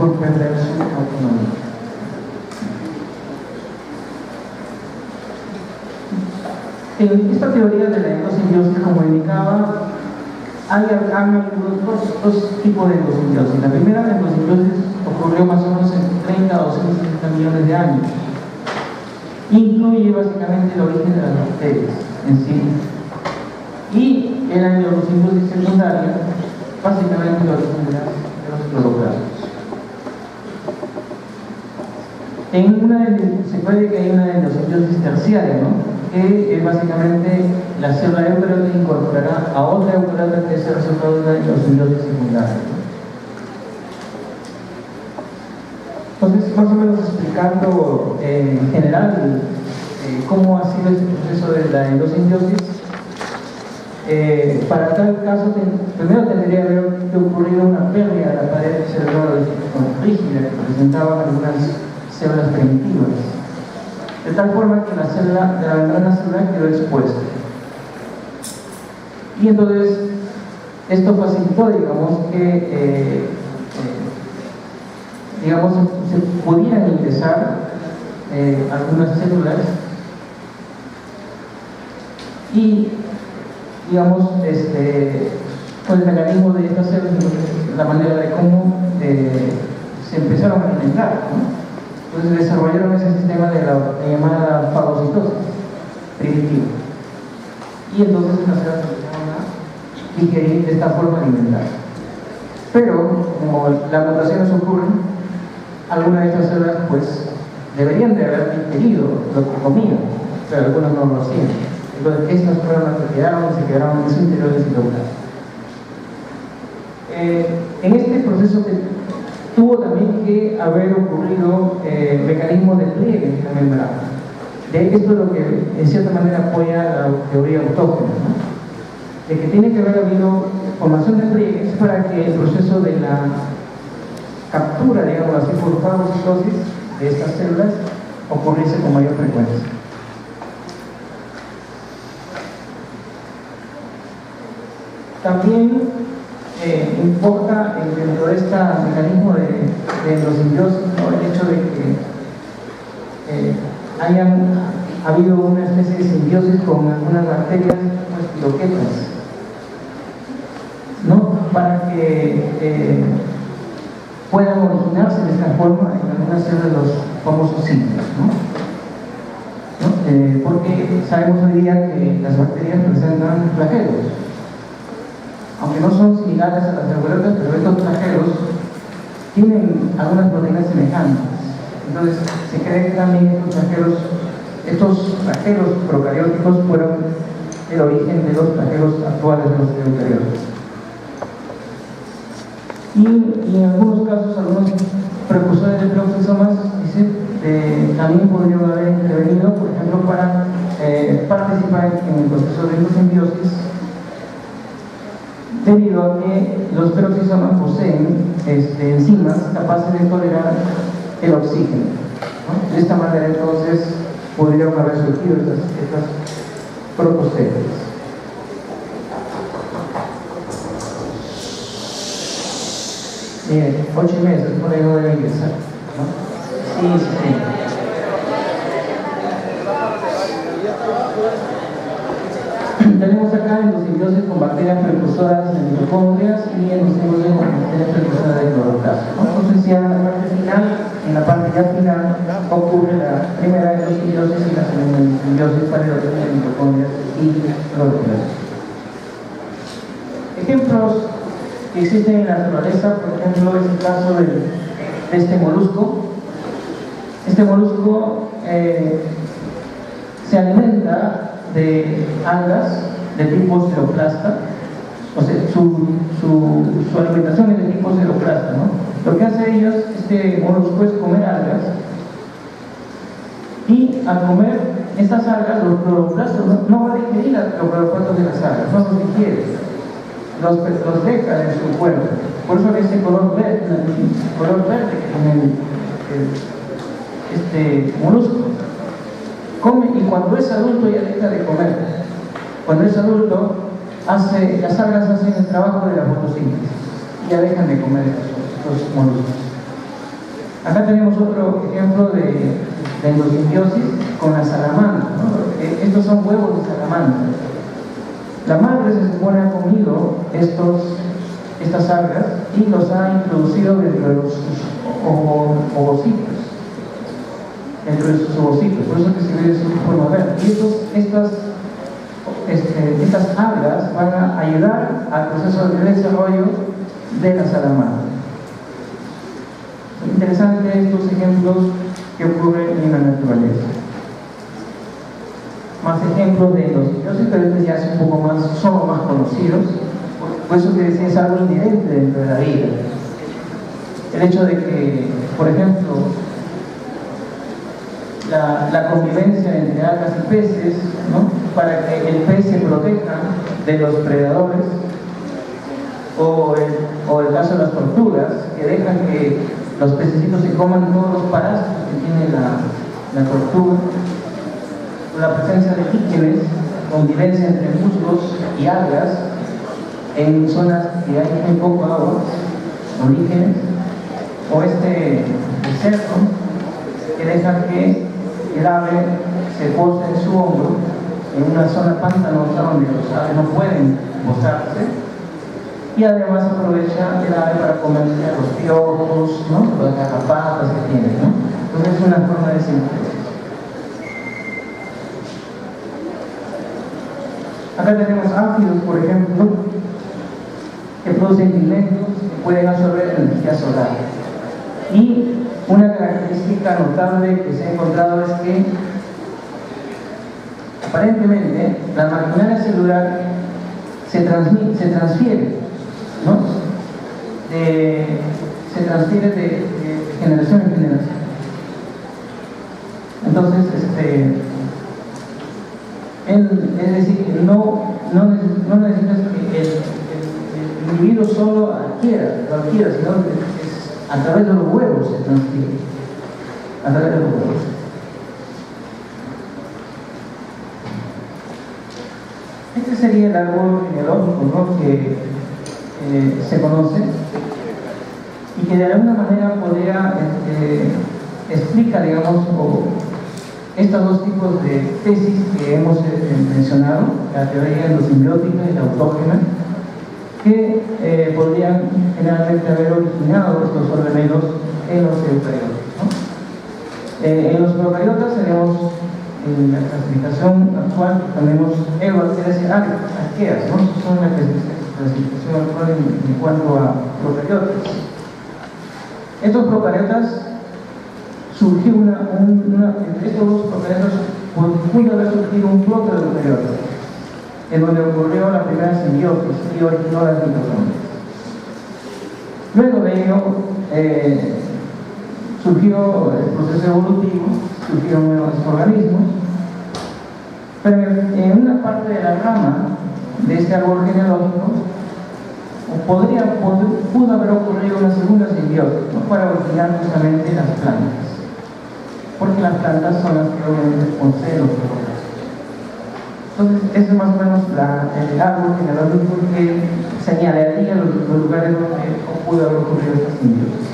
por perder su autonomía. En esta teoría de la endosimbiosis, como indicaba, han habido dos tipos de endosimbiosis. La primera endosimbiosis ocurrió más o menos en 30 o 160 millones de años. Incluye básicamente el origen de las bacterias en sí. Y en la endosimbiosis secundaria, básicamente el origen de los cloroplastos. Se puede que haya una endosimbiosis terciaria, ¿no? Que básicamente la célula eucariota incorporará a otra eucariota que es el resultado de una endosimbiosis secundaria, ¿no? Entonces, más o menos explicando en general cómo ha sido este proceso de la endosimbiosis, para tal caso, primero tendría que haber ocurrido una pérdida de la pared cerebral rígida que presentaban algunas células primitivas, de tal forma que la membrana celular quedó expuesta. Y entonces, esto facilitó, digamos, que se pudieran ingresar algunas células y, digamos, con el mecanismo de estas células, la manera de cómo se empezaron a alimentar, ¿no? Entonces desarrollaron ese sistema de la llamada fagocitosis primitiva. Y entonces las células empezaron a digerir de esta forma alimentar. Pero, como las mutaciones ocurren, algunas de estas células pues deberían de haber digerido lo que comían, pero algunas no lo hacían. Entonces estas fueron las que se quedaron en su interior del citoplasma. En este proceso tuvo también que haber ocurrido mecanismos de pliegue en la membrana. Esto es lo que en cierta manera apoya la teoría autógena, ¿no? De que tiene que haber habido formación de pliegues para que el proceso de la captura, digamos así, por fagocitosis de estas células ocurriese con mayor frecuencia. También importa dentro de este mecanismo de endosimbiosis, ¿no? El hecho de que hayan habido una especie de simbiosis con algunas bacterias piloquetas, ¿no? Para que puedan originarse de esta forma en algunas células de los famosos sitios, ¿no? Porque sabemos hoy día que las bacterias presentan flagelos, aunque no son similares a las eucariotas, pero estos flagelos tienen algunas proteínas semejantes. Entonces se cree que también estos flagelos procarióticos fueron el origen de los flagelos actuales de los eucariotas. Y en algunos casos, algunos precursores de peroxisomas también podrían haber intervenido, por ejemplo, para participar en el proceso de endosimbiosis, debido a que los peroxisomas poseen enzimas capaces de tolerar el oxígeno, ¿no? De esta manera, entonces, podrían haber surgido estas protocelas. Bien, 8 meses, por ahí no debe ingresar, ¿no? Sí. Tenemos acá endosimbiosis con bacterias precursoras de mitocondrias y endosimbiosis con bacterias precursoras de cloroplastos, ¿no? Entonces ya en la parte ya final ocurre la primera endosimbiosis y la segunda endosimbiosis para el origen de mitocondrias y cloroplastos. Ejemplos que existen en la naturaleza, por ejemplo, es el caso de este molusco. Este molusco se alimenta de algas de tipo ceroplasta, o sea, su alimentación es de tipo ceroplasta, ¿no? Lo que hace ellos, este molusco, es comer algas, y al comer estas algas, los cloroplastos no va a digerir los cloroplastos de las algas, no los digiere, los deja en su cuerpo. Por eso ese color verde que tiene este molusco come, y cuando es adulto ya deja de comer. Cuando es adulto, las algas hacen el trabajo de la fotosíntesis y ya dejan de comer estos moluscos. Acá tenemos otro ejemplo de endosimbiosis con la salamandra, ¿no? Estos son huevos de salamandra. La madre se supone ha comido estas algas y los ha introducido dentro de sus ovocitos. Dentro de sus ovocitos, por eso que se ve su forma verde. Y estas algas van a ayudar al proceso de desarrollo de la salamandra. Interesante estos ejemplos que ocurren en la naturaleza. Más ejemplos de endosimbiosis, pero estos ya son un poco más conocidos. Por eso que decía, es algo inherente dentro de la vida. El hecho de que, por ejemplo, la convivencia entre algas y peces, ¿no? Para que el pez se proteja de los predadores, o el caso de las tortugas, que dejan que los pececitos se coman todos los parásitos que tiene la tortuga, la presencia de líquenes, convivencia entre musgos y algas en zonas que hay muy poco agua, orígenes, o cerdo que deja que el ave se posa en su hombro en una zona pantanosa donde los aves no pueden posarse, y además aprovecha el ave para comerse los piojos, ¿no? Las garrapatas que tiene, ¿no? Entonces es una forma de simbiosis. Acá tenemos áfidos, por ejemplo, que producen pigmentos que pueden absorber energía solar. Y una característica notable que se ha encontrado es que aparentemente la maquinaria celular se transfiere, ¿no? Se transfiere de generación en generación. Entonces, es decir, que no necesitas que el individuo solo adquiera, sino que a través de los huevos se transfiere. A través de los huevos. Este sería el árbol genealógico, ¿no? Que se conoce y que de alguna manera podría explica, digamos, estos dos tipos de tesis que hemos mencionado, la teoría endosimbiótica y la autógena, que podrían generalmente haber originado estos organelos en los eucariotas, ¿no? En los procariotas tenemos, en la clasificación actual, tenemos eubacterias y arqueas, ¿no? Son la clasificación actual en cuanto a procariotas. Estos procariotas surgió entre estos dos procariotas pudo haber surgido un protoeucariota, en donde ocurrió la primera simbiosis y originó las mitocondrias. Luego de ello surgió el proceso evolutivo, surgieron nuevos organismos, pero en una parte de la rama de este árbol genealógico pudo haber ocurrido una segunda simbiosis, ¿no? Para originar justamente las plantas, porque las plantas son las que obviamente poseen los procariotas. Entonces, ese es más o menos el árbol genealógico que señalaría los lugares donde pudo haber ocurrido esta simbiosis.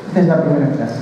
Esta es la primera clase.